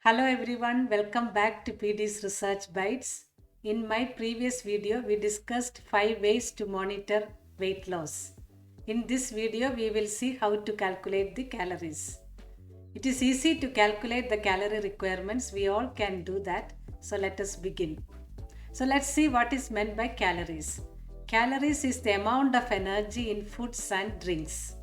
Hello everyone, welcome back to PD's Research Bites. In my previous video, we discussed 5 ways to monitor weight loss. In this video, we will see how to calculate the calories. It is easy to calculate the calorie requirements, we all can do that. So let us begin. So let's see what is meant by calories. Calories is the amount of energy in foods and drinks.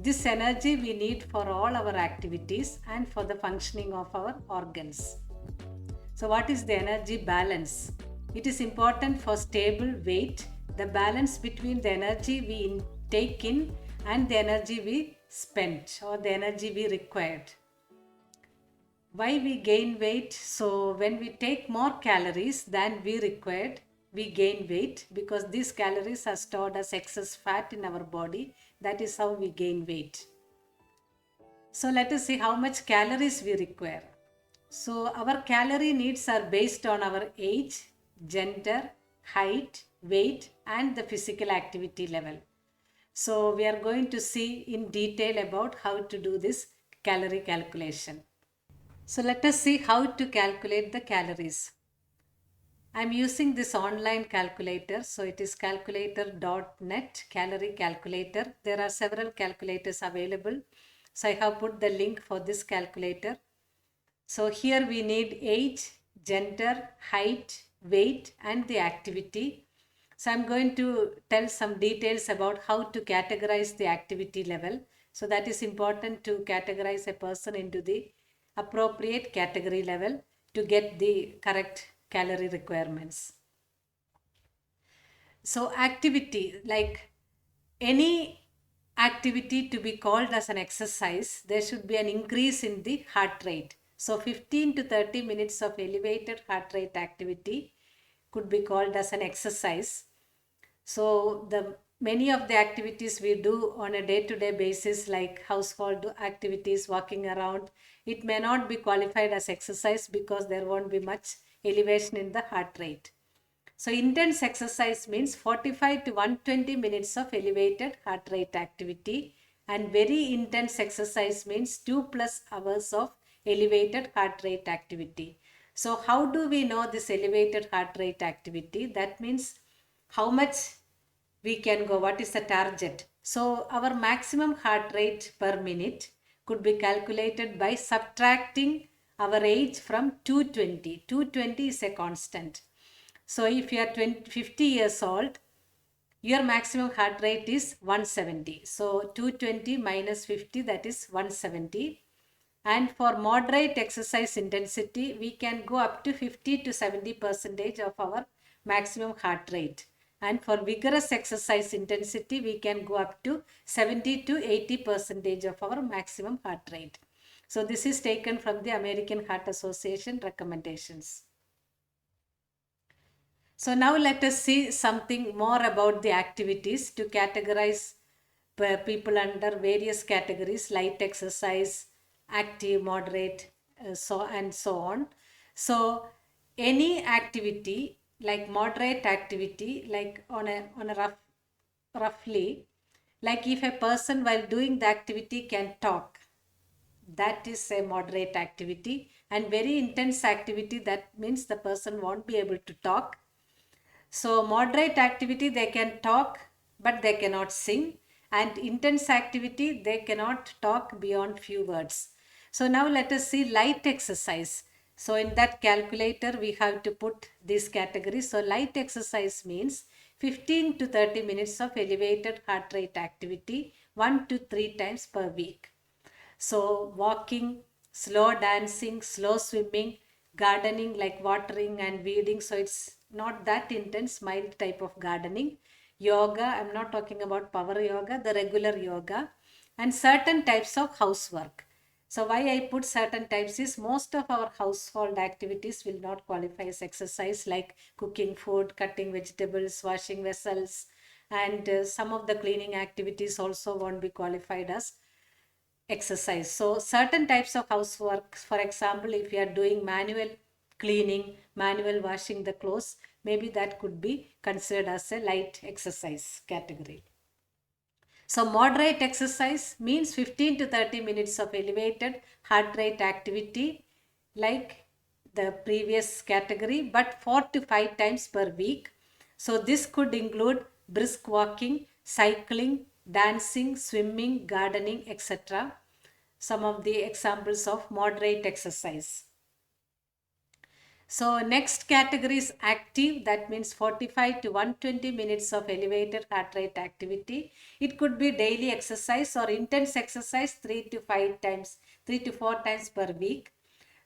This energy we need for all our activities and for the functioning of our organs. So what is the energy balance? It is important for stable weight, the balance between the energy we take in and the energy we spent or the energy we required. Why we gain weight? So when we take more calories than we required, we gain weight because these calories are stored as excess fat in our body. That is how we gain weight. So let us see how much calories we require. So our calorie needs are based on our age, gender, height, weight and the physical activity level. So we are going to see in detail about how to do this calorie calculation. So let us see how to calculate the calories. I am using this online calculator. So it is calculator.net calorie calculator. There are several calculators available. So I have put the link for this calculator. So here we need age, gender, height, weight and the activity. So I'm going to tell some details about how to categorize the activity level. So that is important to categorize a person into the appropriate category level to get the correct calorie requirements. So activity, like any activity to be called as an exercise, there should be an increase in the heart rate. So 15 to 30 minutes of elevated heart rate activity could be called as an exercise. So many of the activities we do on a day-to-day basis, like household activities, walking around, it may not be qualified as exercise because there won't be much elevation in the heart rate. So intense exercise means 45 to 120 minutes of elevated heart rate activity, and very intense exercise means 2+ hours of elevated heart rate activity. So how do we know this elevated heart rate activity? That means how much we can go, what is the target. So our maximum heart rate per minute could be calculated by subtracting our age from 220. 220 is a constant. So if you are 50 years old, your maximum heart rate is 170. So 220 minus 50, that is 170. And for moderate exercise intensity, we can go up to 50 to 70% of our maximum heart rate. And for vigorous exercise intensity, we can go up to 70 to 80% of our maximum heart rate. So this is taken from the American Heart Association recommendations. So now let us see something more about the activities to categorize people under various categories: light exercise, active, moderate, so on. So any activity like moderate activity, like on a roughly, like if a person while doing the activity can talk, that is a moderate activity. And very intense activity, that means the person won't be able to talk. So moderate activity, they can talk, but they cannot sing. And intense activity, they cannot talk beyond few words. So now let us see light exercise. So in that calculator, we have to put this category. So light exercise means 15 to 30 minutes of elevated heart rate activity 1 to 3 times per week. So walking, slow dancing, slow swimming, gardening like watering and weeding. So it's not that intense, mild type of gardening. Yoga, I'm not talking about power yoga, the regular yoga, and certain types of housework. So why I put certain types is most of our household activities will not qualify as exercise, like cooking food, cutting vegetables, washing vessels, and some of the cleaning activities also won't be qualified as exercise. So certain types of housework, for example, if you are doing manual cleaning, manual washing the clothes, maybe that could be considered as a light exercise category. So moderate exercise means 15 to 30 minutes of elevated heart rate activity like the previous category, but 4 to 5 times per week. So this could include brisk walking, cycling, dancing, swimming, gardening, etc. Some of the examples of moderate exercise. So next category is active. That means 45 to 120 minutes of elevated heart rate activity. It could be daily exercise or intense exercise 3 to 5 times, 3 to 4 times per week.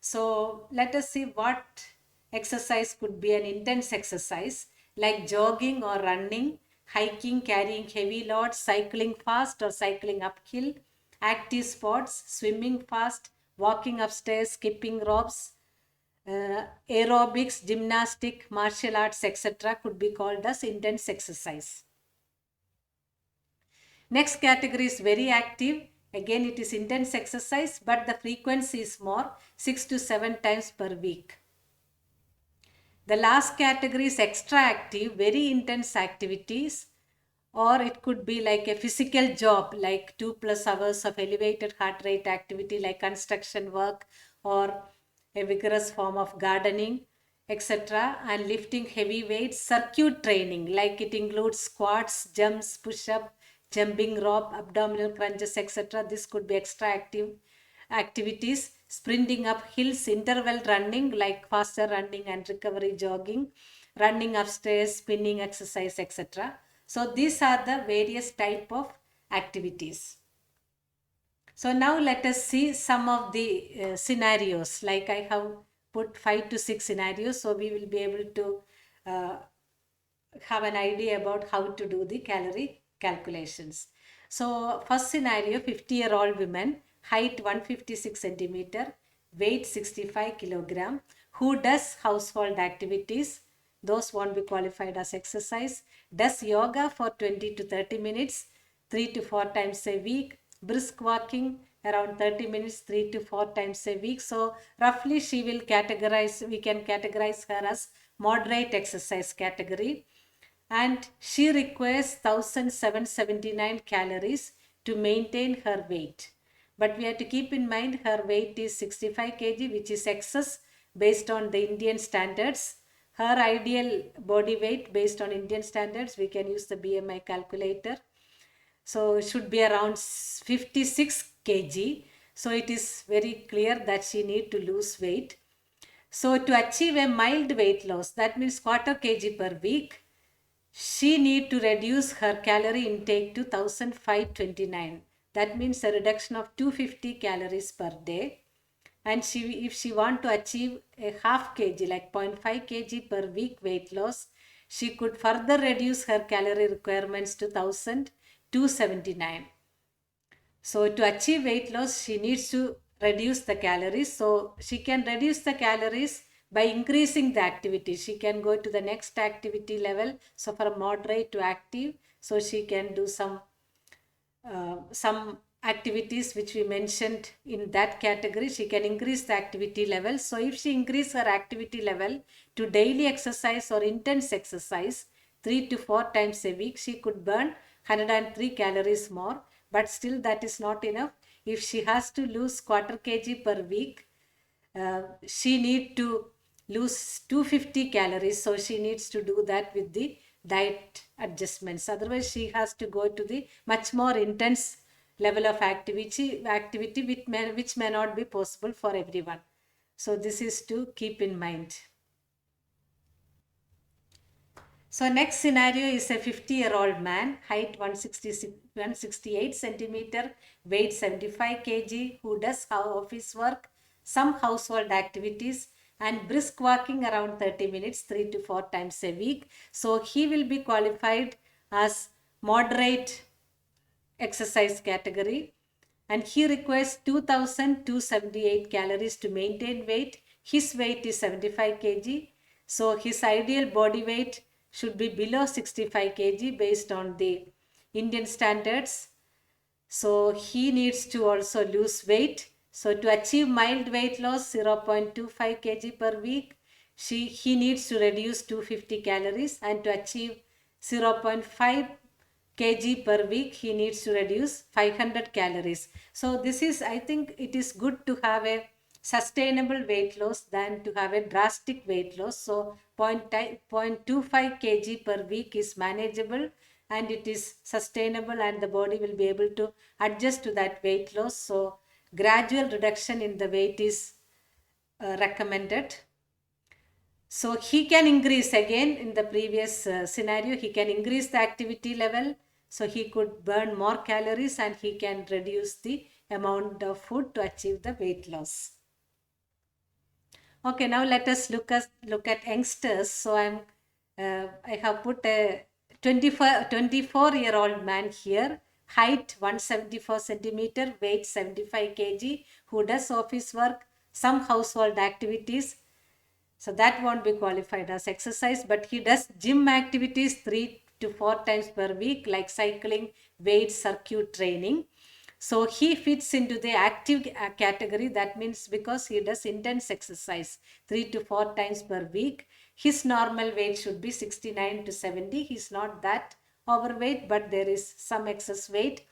So let us see what exercise could be an intense exercise like jogging or running, hiking, carrying heavy loads, cycling fast or cycling uphill, active sports, swimming fast, walking upstairs, skipping ropes, aerobics, gymnastic, martial arts, etc. could be called as intense exercise. Next category is very active. Again, it is intense exercise, but the frequency is more, 6 to 7 times per week. The last category is extra active, very intense activities, or it could be like a physical job, like 2+ hours of elevated heart rate activity, like construction work or a vigorous form of gardening, etc. And lifting heavy weights, circuit training, like it includes squats, jumps, push-up, jumping rope, abdominal crunches, etc. This could be extra active activities. Sprinting up hills, interval running like faster running and recovery jogging, running upstairs, spinning exercise, etc. So these are the various type of activities. So now let us see some of the scenarios. Like I have put 5 to 6 scenarios, so we will be able to have an idea about how to do the calorie calculations. So first scenario, 50-year-old woman, height 156 centimeter, weight 65 kilogram, who does household activities. Those won't be qualified as exercise. Does yoga for 20 to 30 minutes, 3 to 4 times a week. Brisk walking around 30 minutes, 3 to 4 times a week. So roughly we can categorize her as moderate exercise category. And she requires 1779 calories to maintain her weight. But we have to keep in mind her weight is 65 kg, which is excess based on the Indian standards. Her ideal body weight based on Indian standards, we can use the BMI calculator. So it should be around 56 kg. So it is very clear that she need to lose weight. So to achieve a mild weight loss, that means quarter kg per week, she need to reduce her calorie intake to 1529. That means a reduction of 250 calories per day. And if she want to achieve a half kg, like 0.5 kg per week weight loss, she could further reduce her calorie requirements to 1279. So to achieve weight loss, she needs to reduce the calories. So she can reduce the calories by increasing the activity. She can go to the next activity level. So from moderate to active, so she can do some activities which we mentioned in that category. She can increase the activity level. So if she increase her activity level to daily exercise or intense exercise 3 to 4 times a week, she could burn 103 calories more. But still that is not enough. If she has to lose quarter kg per week, she need to lose 250 calories. So she needs to do that with the diet adjustments. Otherwise, she has to go to the much more intense level of activity which may not be possible for everyone. So this is to keep in mind. So next scenario is a 50-year-old man, height 168 centimeter, weight 75 kg, who does office work, some household activities, and brisk walking around 30 minutes, 3 to 4 times a week. So he will be qualified as moderate exercise category, and he requires 2278 calories to maintain weight. His weight is 75 kg. So his ideal body weight should be below 65 kg based on the Indian standards. So he needs to also lose weight. So to achieve mild weight loss 0.25 kg per week, he needs to reduce 250 calories, and to achieve 0.5 kg per week, he needs to reduce 500 calories. So this is, I think it is good to have a sustainable weight loss than to have a drastic weight loss. So 0.25 kg per week is manageable and it is sustainable, and the body will be able to adjust to that weight loss. So gradual reduction in the weight is recommended. So he can increase again in the previous scenario, he can increase the activity level. So he could burn more calories and he can reduce the amount of food to achieve the weight loss. Okay, now let us look at youngsters. So I have put a 24-year-old man here, height 174 centimeter, weight 75 kg, who does office work, some household activities. So that won't be qualified as exercise, but he does gym activities 3 to 4 times per week, like cycling, weight, circuit training. So he fits into the active category. That means because he does intense exercise 3 to 4 times per week, his normal weight should be 69 to 70. He's not that overweight, but there is some excess weight.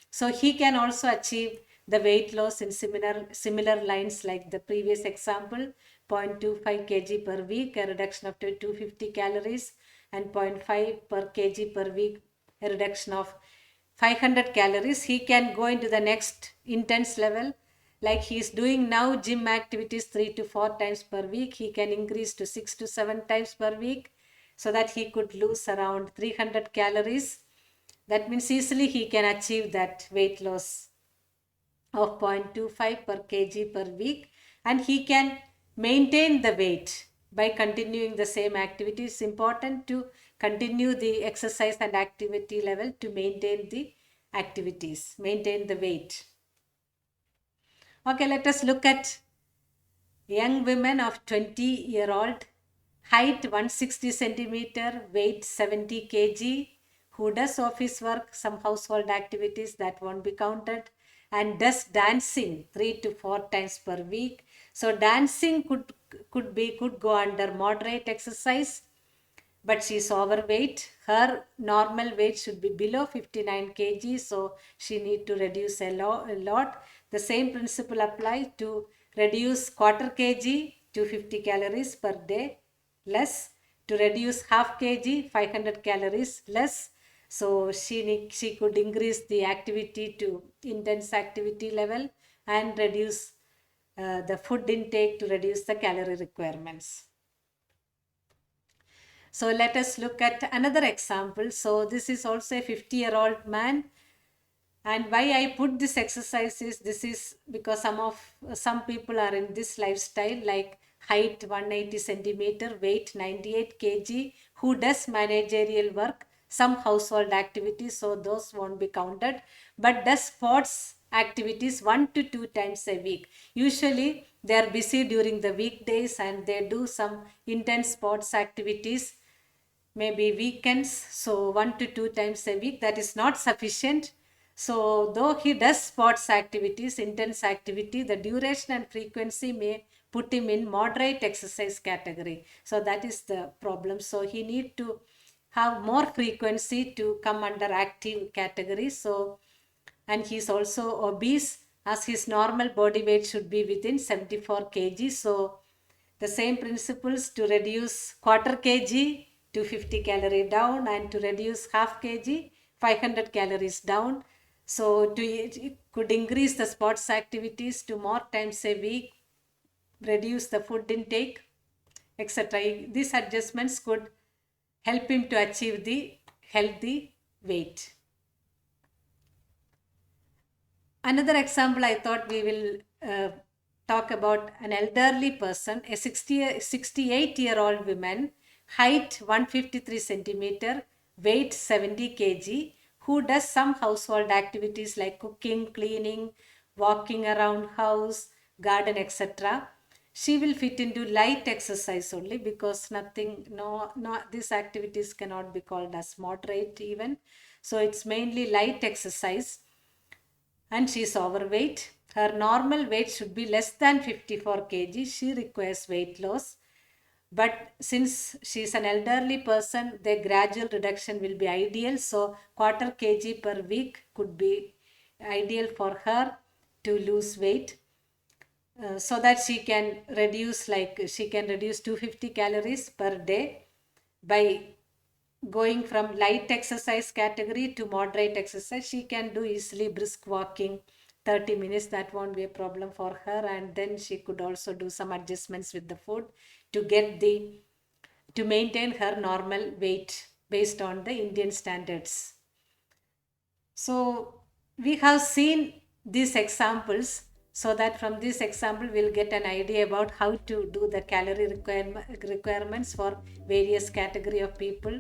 So he can also achieve the weight loss in similar lines like the previous example, 0.25 kg per week, a reduction of 250 calories, and 0.5 per kg per week, a reduction of 500 calories. He can go into the next intense level like he is doing now, gym activities 3 to 4 times per week. He can increase to 6 to 7 times per week so that he could lose around 300 calories. That means easily he can achieve that weight loss of 0.25 per kg per week, and he can maintain the weight by continuing the same activity. It's important to continue the exercise and activity level to maintain the activities, maintain the weight. Okay, let us look at young women of 20-year-old, height 160 centimeter, weight 70 kg, who does office work, some household activities that won't be counted, and does dancing 3 to 4 times per week. So dancing could go under moderate exercise, but she's overweight. Her normal weight should be below 59 kg, so she need to reduce a lot. The same principle applies to reduce quarter kg, 250 calories per day less, to reduce half kg, 500 calories less. So she could increase the activity to intense activity level and reduce the food intake to reduce the calorie requirements. So let us look at another example. So this is also a 50-year-old man. And why I put this exercise is, this is because some people are in this lifestyle, like height 180 centimeter, weight 98 kg, who does managerial work, some household activities, so those won't be counted, but does sports activities 1 to 2 times a week. Usually they are busy during the weekdays and they do some intense sports activities, maybe weekends, so 1 to 2 times a week. That is not sufficient. So though he does sports activities, intense activity, the duration and frequency may put him in moderate exercise category. So that is the problem. So he need to have more frequency to come under active category. So, and he's also obese, as his normal body weight should be within 74 kg. So the same principles to reduce quarter kg, 250 calorie down, and to reduce half kg, 500 calories down. So it could increase the sports activities to more times a week, reduce the food intake, etc. These adjustments could help him to achieve the healthy weight. Another example I thought we will talk about an elderly person, a 68-year-old woman, height 153 centimeter, weight 70 kg, who does some household activities like cooking, cleaning, walking around house, garden, etc. She will fit into light exercise only, because these activities cannot be called as moderate even. So it's mainly light exercise, and she is overweight. Her normal weight should be less than 54 kg. She requires weight loss. But since she is an elderly person, the gradual reduction will be ideal. So quarter kg per week could be ideal for her to lose weight. so that she can reduce 250 calories per day by going from light exercise category to moderate exercise. She can do easily brisk walking 30 minutes. That won't be a problem for her. And then she could also do some adjustments with the food to maintain her normal weight based on the Indian standards. So we have seen these examples, so that from this example we'll get an idea about how to do the calorie requirements for various category of people,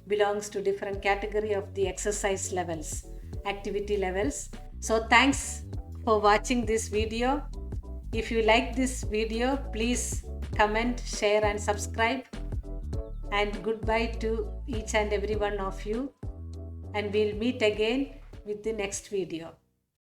belongs to different category of the exercise levels, activity levels. So thanks for watching this video. If you like this video, please comment, share and subscribe. And goodbye to each and every one of you, and we'll meet again with the next video.